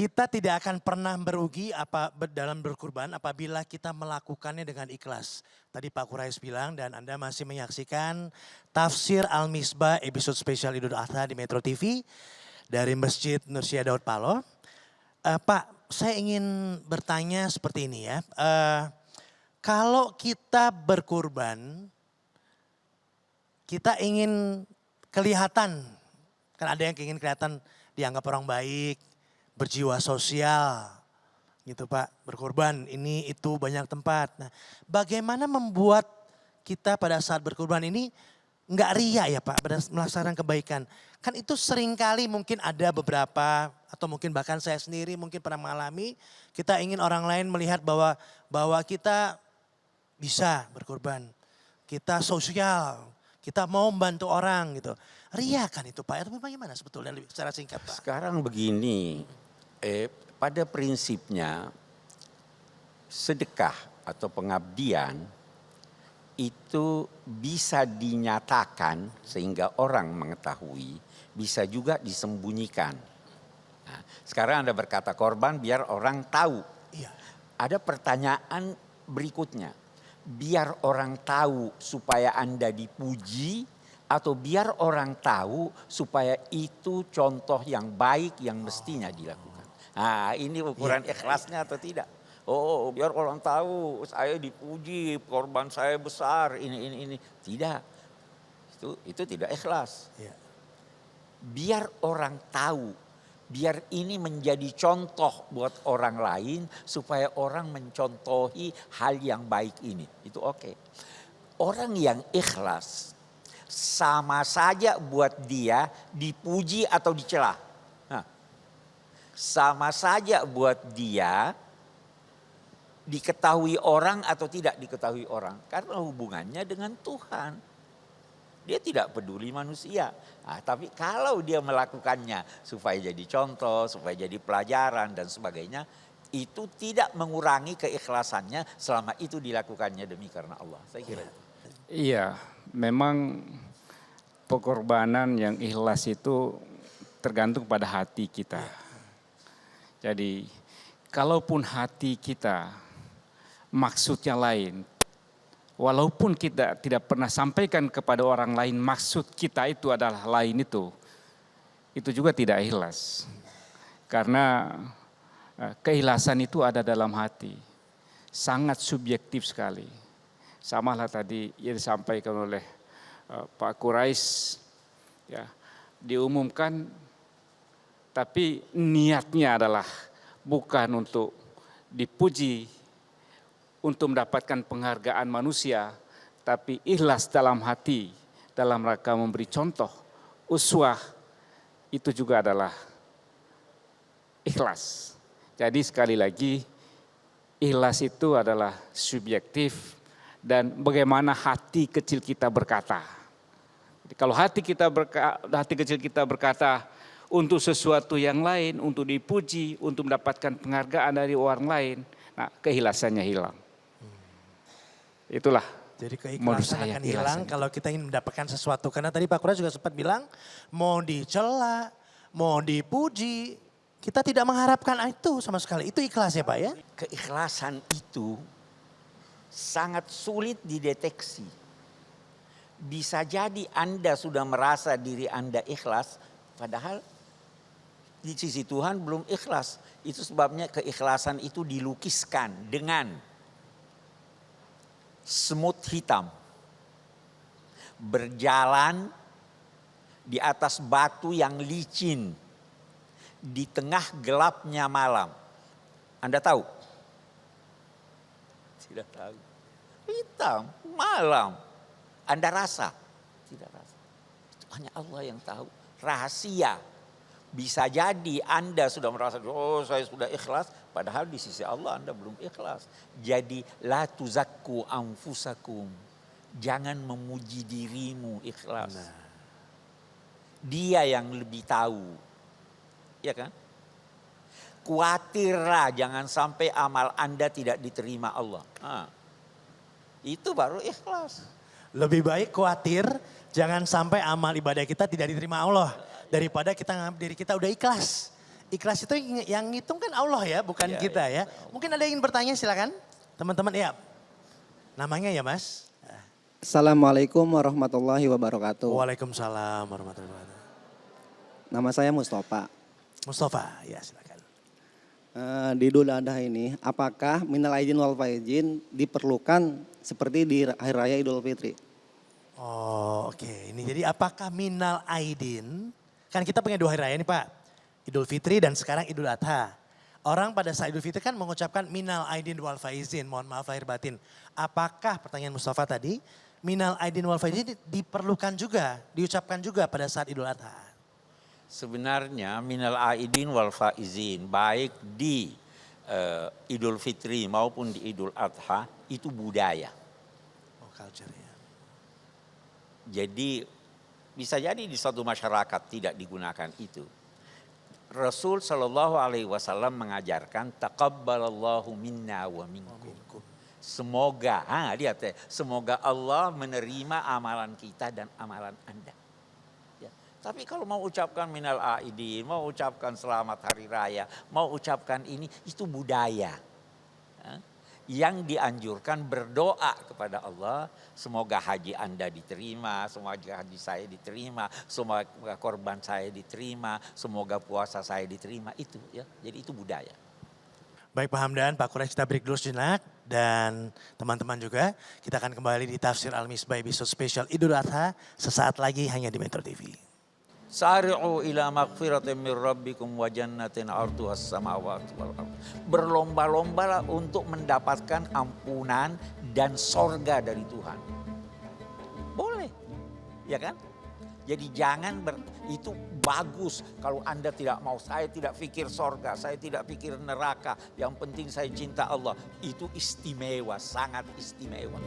Kita tidak akan pernah merugi dalam berkurban apabila kita melakukannya dengan ikhlas. Tadi Pak Quraisy bilang dan Anda masih menyaksikan Tafsir Al-Misbah episode spesial Idul Adha di Metro TV dari Masjid Nursia Daud Paloh. Pak, saya ingin bertanya seperti ini ya. Kalau kita berkurban, kita ingin kelihatan, kan ada yang ingin kelihatan dianggap orang baik, berjiwa sosial gitu Pak, berkorban ini itu banyak tempat. Nah, bagaimana membuat kita pada saat berkorban ini nggak ria ya Pak, pada melaksanakan kebaikan. Kan itu seringkali mungkin ada beberapa atau mungkin bahkan saya sendiri mungkin pernah mengalami, kita ingin orang lain melihat bahwa kita bisa berkorban, kita sosial, kita mau membantu orang gitu. Ria kan itu Pak, atau bagaimana sebetulnya secara singkat Pak? Sekarang begini, pada prinsipnya sedekah atau pengabdian itu bisa dinyatakan sehingga orang mengetahui, bisa juga disembunyikan. Nah, sekarang Anda berkata korban biar orang tahu. Iya. Ada pertanyaan berikutnya, biar orang tahu supaya Anda dipuji atau biar orang tahu supaya itu contoh yang baik yang mestinya dilakukan. Nah, ini ukuran ikhlasnya atau tidak. Oh, biar orang tahu saya dipuji, korban saya besar, ini. Tidak. Itu tidak ikhlas. Ya. Biar orang tahu, biar ini menjadi contoh buat orang lain supaya orang mencontohi hal yang baik ini. Itu oke. Orang yang ikhlas sama saja buat dia dipuji atau dicela. Sama saja buat dia diketahui orang atau tidak diketahui orang. Karena hubungannya dengan Tuhan. Dia tidak peduli manusia. Nah, tapi kalau dia melakukannya supaya jadi contoh, supaya jadi pelajaran dan sebagainya. Itu tidak mengurangi keikhlasannya selama itu dilakukannya demi karena Allah. Saya kira itu. Iya, memang pengorbanan yang ikhlas itu tergantung pada hati kita. Jadi kalaupun hati kita maksudnya lain, walaupun kita tidak pernah sampaikan kepada orang lain maksud kita itu adalah lain itu juga tidak ikhlas. Karena keikhlasan itu ada dalam hati, sangat subjektif sekali. Samalah tadi yang disampaikan oleh Pak Quraisy, ya, diumumkan. Tapi niatnya adalah bukan untuk dipuji, untuk mendapatkan penghargaan manusia, tapi ikhlas dalam hati, dalam rangka memberi contoh, uswah, itu juga adalah ikhlas. Jadi sekali lagi, ikhlas itu adalah subjektif dan bagaimana hati kecil kita berkata. Jadi kalau hati kecil kita berkata, untuk sesuatu yang lain, untuk dipuji, untuk mendapatkan penghargaan dari orang lain, nah keikhlasannya hilang. Itulah. Jadi keikhlasan akan hilang kalau kita ingin mendapatkan sesuatu. Karena tadi Pak Quraisy juga sempat bilang, mau dicela, mau dipuji, kita tidak mengharapkan itu sama sekali. Itu ikhlas ya Pak ya? Keikhlasan itu sangat sulit dideteksi. Bisa jadi Anda sudah merasa diri Anda ikhlas, padahal di sisi Tuhan belum ikhlas. Itu sebabnya keikhlasan itu dilukiskan dengan semut hitam. Berjalan di atas batu yang licin. Di tengah gelapnya malam. Anda tahu? Tidak tahu. Hitam, malam. Anda rasa? Tidak rasa. Itu hanya Allah yang tahu. Rahasia. Bisa jadi Anda sudah merasa, oh saya sudah ikhlas. Padahal di sisi Allah Anda belum ikhlas. Jadi la tuzakku anfusakum. Jangan memuji dirimu, ikhlas. Dia yang lebih tahu. Ya kan? Khawatirlah jangan sampai amal Anda tidak diterima Allah. Itu baru ikhlas. Lebih baik khawatir jangan sampai amal ibadah kita tidak diterima Allah. Daripada kita nganggap diri kita udah ikhlas. Ikhlas itu yang ngitung kan Allah ya, bukan Iya, kita iya. ya. Mungkin ada yang ingin bertanya silakan. Teman-teman ya. Namanya ya Mas? Assalamualaikum warahmatullahi wabarakatuh. Waalaikumsalam warahmatullahi wabarakatuh. Nama saya Mustafa. Mustafa, ya silakan. Di Idul Adha ini, apakah minal aidin wal faizin diperlukan seperti di Hari Raya Idul Fitri? Oh oke, ini jadi apakah minal aidin, kan kita punya 2 hari raya nih Pak. Idul Fitri dan sekarang Idul Adha. Orang pada saat Idul Fitri kan mengucapkan minal aidin wal faizin, mohon maaf lahir batin. Apakah pertanyaan Mustafa tadi, minal aidin wal faizin diperlukan juga, diucapkan juga pada saat Idul Adha? Sebenarnya minal aidin wal faizin baik di Idul Fitri maupun di Idul Adha itu budaya. Oh culture ya. Jadi bisa jadi di suatu masyarakat tidak digunakan itu. Rasul Shallallahu Alaihi Wasallam mengajarkan taqabbalallahu minna wa minkum. Semoga, lihat ya, semoga Allah menerima amalan kita dan amalan Anda. Ya. Tapi kalau mau ucapkan minal aidin, mau ucapkan selamat hari raya, mau ucapkan ini, itu budaya. Ya. Yang dianjurkan berdoa kepada Allah, semoga haji Anda diterima, semoga haji saya diterima, semoga korban saya diterima, semoga puasa saya diterima, itu ya. Jadi itu budaya. Baik Pak Hamdan, Pak Quraisy, kita break dulu sejenak. Dan teman-teman juga, kita akan kembali di Tafsir Al-Misbah episode spesial Idul Adha sesaat lagi hanya di Metro TV. Sari'u ila magfiratin min rabbikum wa jannatin 'arduhas samawati wal ardh. Berlomba-lombalah untuk mendapatkan ampunan dan sorga dari Tuhan. Boleh, ya kan? Jadi jangan itu bagus kalau Anda tidak mau. Saya tidak pikir sorga, saya tidak pikir neraka. Yang penting saya cinta Allah. Itu istimewa, sangat istimewa.